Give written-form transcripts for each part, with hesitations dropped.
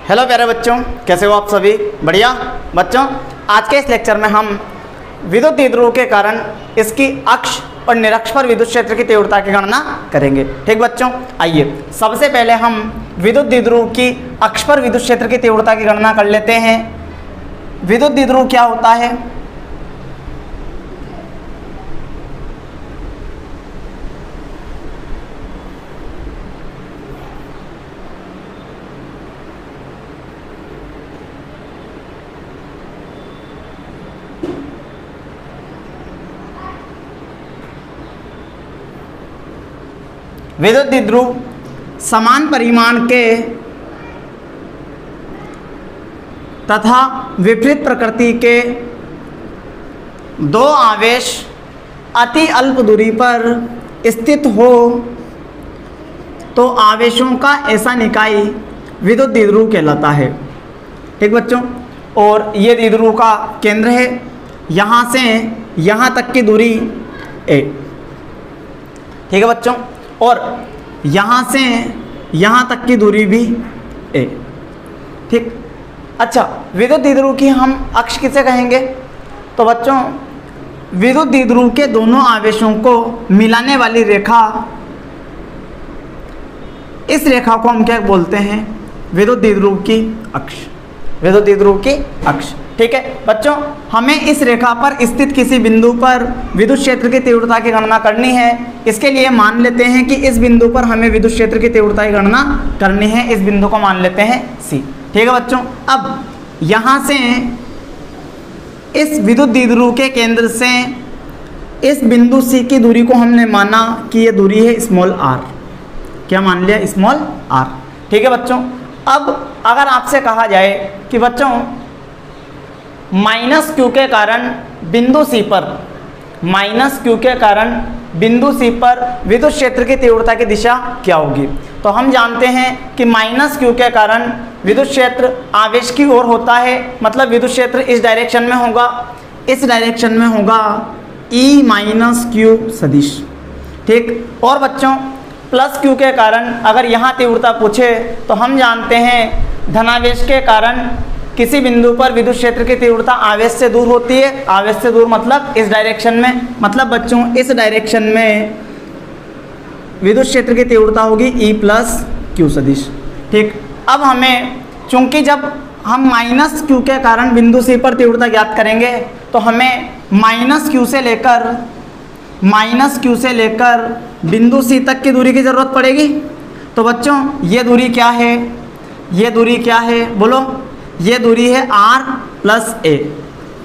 Hello प्यारे बच्चों, कैसे हो आप सभी? बढ़िया बच्चों, आज के इस लेक्चर में हम विद्युत द्विध्रुव के कारण इसकी अक्ष और निरक्ष पर विद्युत क्षेत्र की तीव्रता की गणना करेंगे। ठीक बच्चों, आइए सबसे पहले हम विद्युत द्विध्रुव की अक्ष पर विद्युत क्षेत्र की तीव्रता की गणना कर लेते हैं। विद्युत द्विध्रुव क्या होता है? विद्युत द्विध्रुव समान परिमाण के तथा विपरीत प्रकृति के दो आवेश अति अल्प दूरी पर स्थित हो तो आवेशों का ऐसा निकाय विद्युत द्विध्रुव कहलाता है। ठीक बच्चों, और ये द्विध्रुव का केंद्र है, यहाँ से यहाँ तक की दूरी ए। ठीक है बच्चों, और यहाँ से यहाँ तक की दूरी भी ए। ठीक, अच्छा, विद्युत द्विध्रुव की हम अक्ष किसे कहेंगे? तो बच्चों, विद्युत द्विध्रुव के दोनों आवेशों को मिलाने वाली रेखा, इस रेखा को हम क्या बोलते हैं? विद्युत द्विध्रुव की अक्ष। विद्युत द्विध्रुव की अक्ष। ठीक है बच्चों, हमें इस रेखा पर स्थित किसी बिंदु पर विद्युत क्षेत्र की तीव्रता की गणना करनी है। इसके लिए मान लेते हैं कि इस बिंदु पर हमें विद्युत क्षेत्र की तीव्रता की गणना करनी है। इस बिंदु को मान लेते हैं C। ठीक है बच्चों, अब यहाँ से इस विद्युत द्विध्रुव के केंद्र से इस बिंदु C की दूरी को हमने माना कि ये दूरी है स्मॉल r। क्या मान लिया? Small r। ठीक है बच्चों, अब अगर आपसे कहा जाए कि बच्चों माइनस Q के कारण बिंदु C पर, माइनस Q के कारण बिंदु C पर विद्युत क्षेत्र की तीव्रता की दिशा क्या होगी? तो हम जानते हैं कि माइनस Q के कारण विद्युत क्षेत्र आवेश की ओर होता है, मतलब विद्युत क्षेत्र इस डायरेक्शन में होगा, इस डायरेक्शन में होगा E माइनस Q सदिश। ठीक, और बच्चों प्लस Q के कारण अगर यहाँ तीव्रता पूछे तो हम जानते हैं धनावेश के कारण किसी बिंदु पर विद्युत क्षेत्र की तीव्रता आवेश से दूर होती है। आवेश से दूर मतलब इस डायरेक्शन में, मतलब बच्चों इस डायरेक्शन में विद्युत क्षेत्र की तीव्रता होगी E प्लस Q सदिश। ठीक, अब हमें चूंकि जब हम माइनस Q के कारण बिंदु C पर तीव्रता ज्ञात करेंगे तो हमें माइनस Q से लेकर बिंदु C तक की दूरी की जरूरत पड़ेगी। तो बच्चों ये दूरी क्या है? ये दूरी क्या है बोलो? ये दूरी है R plus A।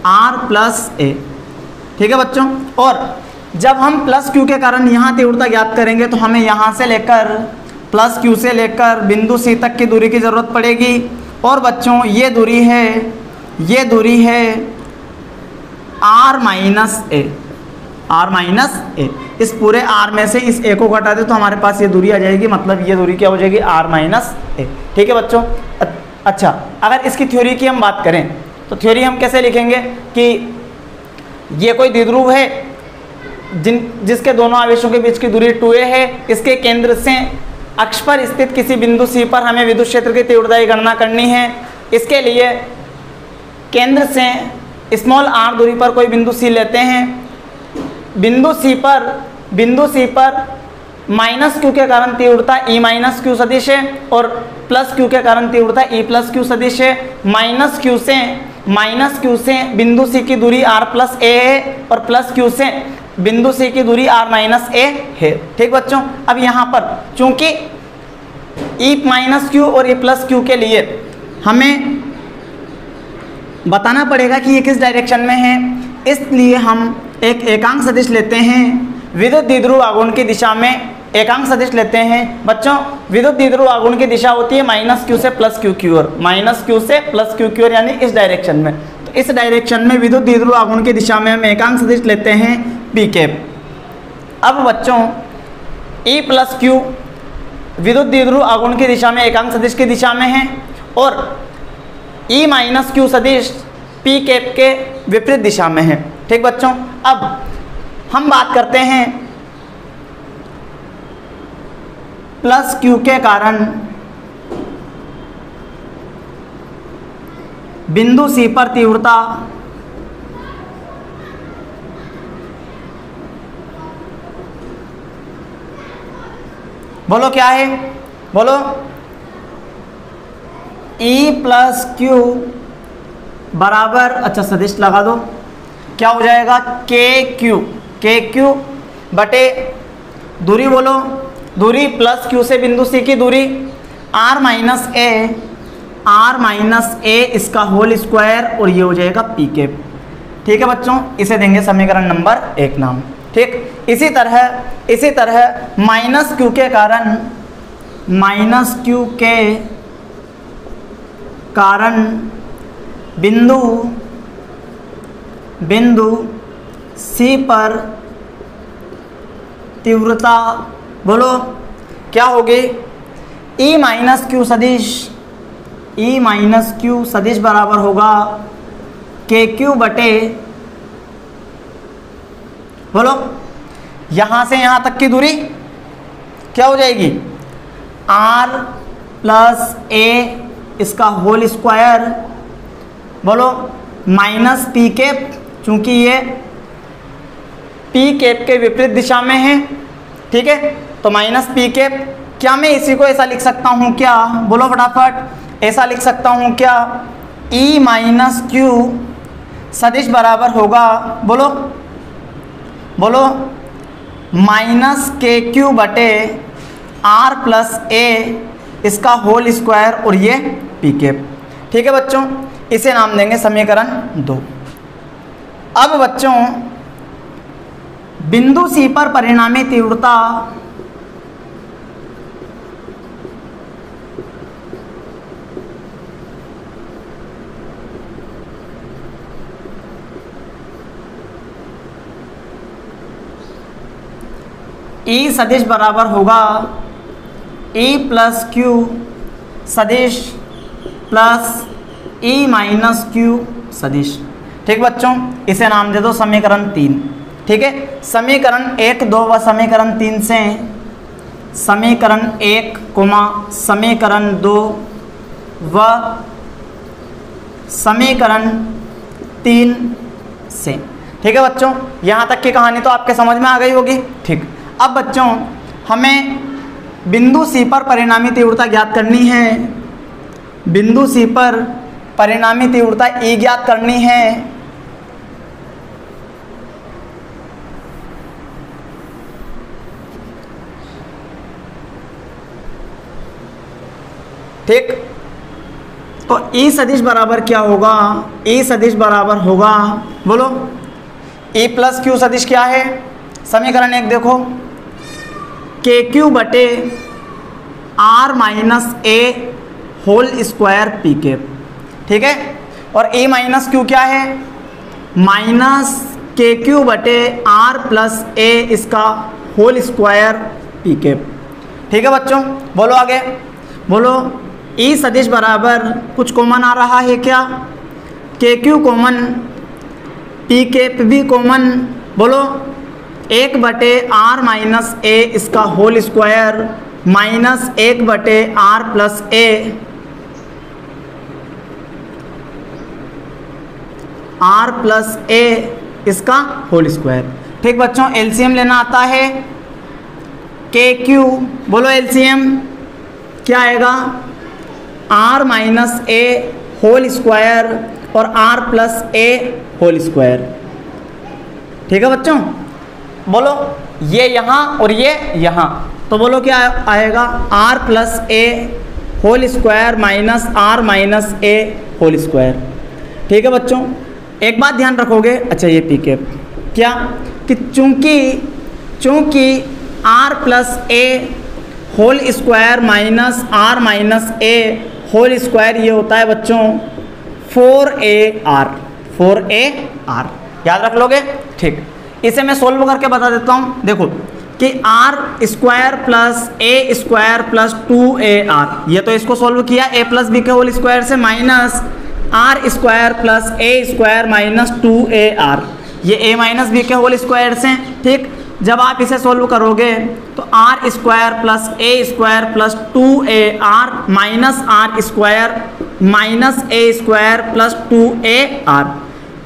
R plus A। ठीक है बच्चों, और जब हम प्लस Q के कारण यहाँ तीव्रता ज्ञात करेंगे तो हमें यहाँ से लेकर प्लस Q से लेकर बिंदु C तक की दूरी की ज़रूरत पड़ेगी। और बच्चों ये दूरी है R minus A। R minus A, इस पूरे R में से इस A को घटा दे तो हमारे पास ये दूरी आ जाएगी, मतलब ये दूरी क्या हो जाएगी? R minus A। ठीक है बच्चों, अच्छा, अगर इसकी थ्योरी की हम बात करें तो थ्योरी हम कैसे लिखेंगे कि ये कोई द्विध्रुव है जिसके दोनों आवेशों के बीच की दूरी 2a है। इसके केंद्र से अक्ष पर स्थित किसी बिंदु C पर हमें विद्युत क्षेत्र की तीव्रता की गणना करनी है। इसके लिए केंद्र से स्मॉल r दूरी पर कोई बिंदु C लेते हैं। बिंदु C पर माइनस Q के कारण तीव्रता E माइनस Q सदिश है और प्लस Q के कारण तीव्रता E प्लस Q सदिश है। माइनस Q से बिंदु C की दूरी R प्लस A है और प्लस Q से बिंदु C की दूरी R माइनस A है। ठीक बच्चों, अब यहाँ पर चूंकि E माइनस Q और E प्लस Q के लिए हमें बताना पड़ेगा कि ये किस डायरेक्शन में है, इसलिए हम एक एकांक सदिश लेते हैं। विद्युत द्विध्रुव आघूर्ण की दिशा में एकांक सदिश लेते हैं। बच्चों विद्युत द्विध्रुव आघूर्ण की दिशा होती है माइनस Q से प्लस Q की ओर, माइनस Q से प्लस Q की ओर, यानी इस डायरेक्शन में। तो इस डायरेक्शन में विद्युत द्विध्रुव आघूर्ण की दिशा में हम एकांक सदिश लेते हैं P कैप। अब बच्चों E प्लस Q विद्युत द्विध्रुव आघूर्ण की दिशा में एकांक सदिश की दिशा में है और E माइनस Q सदिश P कैप के विपरीत दिशा में है। ठीक बच्चों, अब हम बात करते हैं प्लस Q के कारण बिंदु सी पर तीव्रता बोलो क्या है, बोलो E प्लस क्यू बराबर, अच्छा सदिश लगा दो, क्या हो जाएगा के क्यू बटे दूरी, बोलो दूरी प्लस क्यू से बिंदु सी की दूरी आर माइनस ए इसका होल स्क्वायर, और ये हो जाएगा पी कैप। ठीक है बच्चों, इसे देंगे समीकरण नंबर 1 नाम। ठीक, इसी तरह माइनस क्यू के कारण बिंदु सी पर तीव्रता, बोलो क्या होगी, E माइनस क्यू सदिश बराबर होगा के क्यू बटे, बोलो यहां से यहां तक की दूरी क्या हो जाएगी, R प्लस ए इसका होल स्क्वायर, बोलो माइनस पी कैप, चूंकि ये पी कैप के विपरीत दिशा में है। ठीक है, तो माइनस पी कैप, क्या मैं इसी को ऐसा लिख सकता हूं क्या, बोलो फटाफट, ऐसा लिख सकता हूं क्या, E माइनस क्यू सदिश बराबर होगा, बोलो माइनस के क्यू बटे आर प्लस ए इसका होल स्क्वायर, और ये पी कैप। ठीक है बच्चों, इसे नाम देंगे समीकरण 2। अब बच्चों बिंदु सी पर परिणामी तीव्रता E सदिश बराबर होगा E प्लस क्यू सदिश प्लस E माइनस क्यू सदिश। ठीक बच्चों, इसे नाम दे दो समीकरण 3। ठीक है, समीकरण 1, 2 व समीकरण 3 से समीकरण 1, समीकरण 2 व समीकरण 3 से। ठीक है बच्चों, यहाँ तक की कहानी तो आपके समझ में आ गई होगी। ठीक, अब बच्चों हमें बिंदु सी पर परिणामी तीव्रता ज्ञात करनी है। बिंदु सी पर परिणामी तीव्रता E ज्ञात करनी है। ठीक, तो E सदिश बराबर क्या होगा, E सदिश बराबर होगा, बोलो E प्लस क्यू सदिश क्या है, समीकरण 1 देखो, के क्यू बटे आर माइनस ए होल स्क्वायर पी कैप। ठीक है, और E माइनस क्यू क्या है, माइनस के क्यू बटे आर प्लस ए इसका होल स्क्वायर पी कैप। ठीक है बच्चों, बोलो आगे, बोलो E सदिश बराबर कुछ कॉमन आ रहा है क्या, के क्यू कॉमन, पी कैप भी कॉमन, बोलो 1 बटे आर माइनस ए इसका होल स्क्वायर माइनस 1 बटे R plus a, R plus a इसका होल स्क्वायर। ठीक बच्चों, एलसीएम लेना आता है, के क्यू, बोलो एलसीएम क्या आएगा, आर माइनस ए होल स्क्वायर और आर प्लस ए होल स्क्वायर। ठीक है बच्चों, बोलो ये यहाँ और ये यहाँ, तो बोलो क्या आएगा, आर प्लस ए whole square minus R minus ए होल स्क्वायर। ठीक है बच्चों, एक बात ध्यान रखोगे, अच्छा ये पी कैप क्या, कि चूंकि आर प्लस ए whole square minus R minus ए होल स्क्वायर ये होता है बच्चों 4AR, 4AR याद रख लोगे। ठीक, इसे मैं सोल्व करके बता देता हूँ। देखो कि R square plus A square plus 2AR, ये तो इसको सोल्व किया ए प्लस बी के होल स्क्वायर से, minus R square plus A square minus 2AR, ये ए माइनस बी के होल स्क्वायर से। ठीक, जब आप इसे सोल्व करोगे तो R square plus A square plus 2AR minus R square minus A square plus 2AR।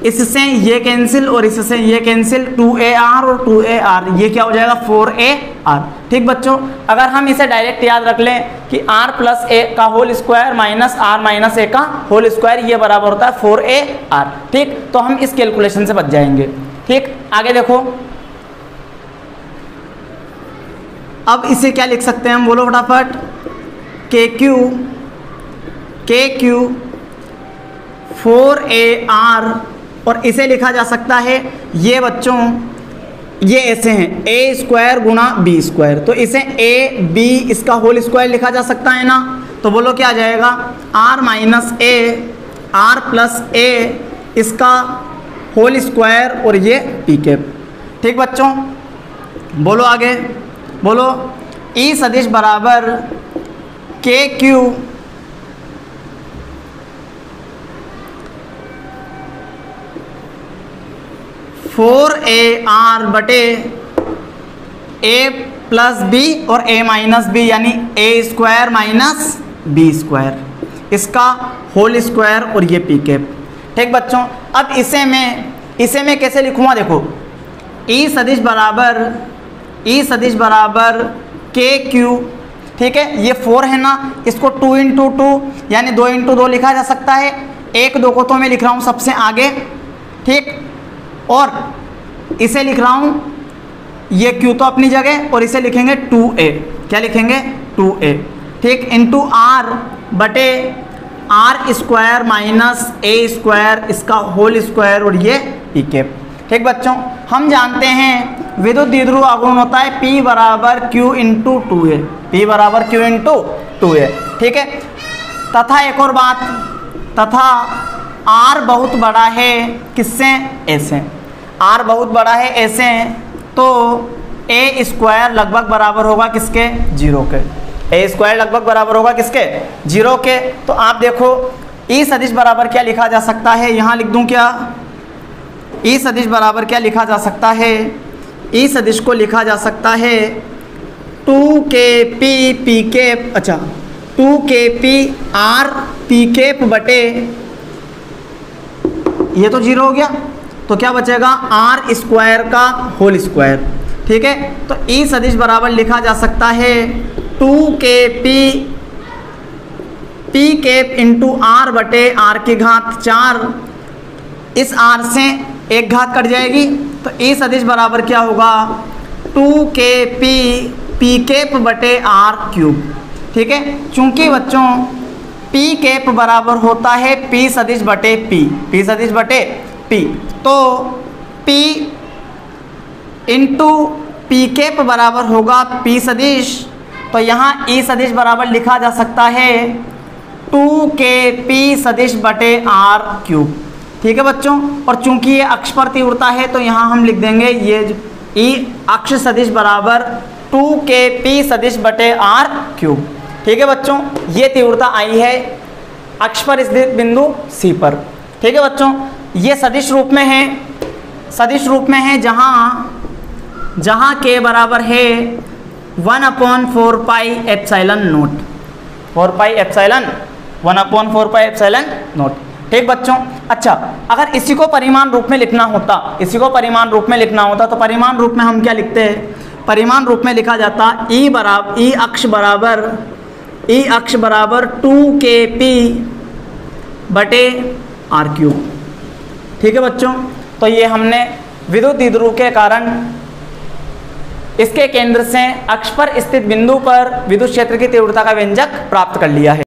इससे ये कैंसिल और इससे ये कैंसिल, 2AR और 2AR, ये क्या हो जाएगा 4AR। ठीक बच्चों, अगर हम इसे डायरेक्ट याद रख लें कि R प्लस ए का whole square minus R minus a का होल स्क्वायर, ये बराबर होता है 4AR। ठीक, तो हम इस कैलकुलेशन से बच जाएंगे। ठीक, आगे देखो, अब इसे क्या लिख सकते हैं हम, बोलो फटाफट। KQ 4AR, और इसे लिखा जा सकता है, ये बच्चों ये ऐसे हैं ए स्क्वायर गुणा बी स्क्वायर, तो इसे ए बी इसका होल स्क्वायर लिखा जा सकता है ना। तो बोलो क्या आ जाएगा, R minus A R plus a इसका होल स्क्वायर और ये पी कैप। ठीक बच्चों, बोलो आगे, बोलो E सदिश बराबर KQ 4AR बटे A प्लस बी और A माइनस बी, यानी A square minus B square, इसका होल स्क्वायर और ये पी कैप। ठीक बच्चों, अब इसे मैं कैसे लिखूँगा, देखो E सदिश बराबर KQ, ठीक है, ये 4 है ना, इसको 2 इंटू 2 यानी 2 इंटू 2 लिखा जा सकता है। 1 2 को तो मैं लिख रहा हूँ सबसे आगे, ठीक, और इसे लिख रहा हूँ ये Q तो अपनी जगह, और इसे लिखेंगे 2A, क्या लिखेंगे 2A, ठीक, इंटू R बटे R square minus A square, इसका होल स्क्वायर और ये पी कैप। ठीक बच्चों, हम जानते हैं विद्युत द्विध्रुव आघूर्ण होता है P बराबर Q इंटू 2A, P बराबर Q इंटू 2A। ठीक है, तथा एक और बात, तथा R बहुत बड़ा है किससे, ऐसे, R बहुत बड़ा है ऐसे, तो A स्क्वायर लगभग बराबर होगा किसके, 0 के। A स्क्वायर लगभग बराबर होगा किसके, 0 के। तो आप देखो E सदिश बराबर क्या लिखा जा सकता है, यहाँ लिख दूँ क्या, E सदिश बराबर क्या लिखा जा सकता है, E सदिश को लिखा जा सकता है 2KP पी कैप, अच्छा 2KP R पी कैप बटे, ये तो 0 हो गया, तो क्या बचेगा R स्क्वायर का होल स्क्वायर। ठीक है, तो E सदिश बराबर लिखा जा सकता है 2KP P cap into R बटे R की घात 4, इस R से एक घात कट जाएगी, तो E सदिश बराबर क्या होगा 2KP पी कैप बटे R क्यूब। ठीक है, चूंकि बच्चों P कैप बराबर होता है P सदिश बटे P, P सदिश बटे P, तो P इंटू पी कैप बराबर होगा P सदिश, तो यहाँ E सदिश बराबर लिखा जा सकता है 2KP सदिश बटे R क्यूब। ठीक है बच्चों, और चूंकि ये अक्ष पर तीव्रता है तो यहाँ हम लिख देंगे ये E अक्ष सदिश बराबर 2KP सदिश बटे R क्यूब। ठीक है बच्चों, ये तीव्रता आई है अक्ष पर स्थित बिंदु C पर। ठीक है बच्चों, ये सदिश रूप में है, जहाँ K बराबर है 1/4 pi epsilon note, 4 pi epsilon 1/4 pi epsilon note. ठीक बच्चों, अच्छा अगर इसी को परिमाण रूप में लिखना होता, तो परिमाण रूप में हम क्या लिखते हैं, परिमाण रूप में लिखा जाता E अक्ष बराबर 2KP बटे R क्यूब। ठीक है बच्चों, तो ये हमने विद्युत द्विध्रुव के कारण इसके केंद्र से अक्ष पर स्थित बिंदु पर विद्युत क्षेत्र की तीव्रता का व्यंजक प्राप्त कर लिया है।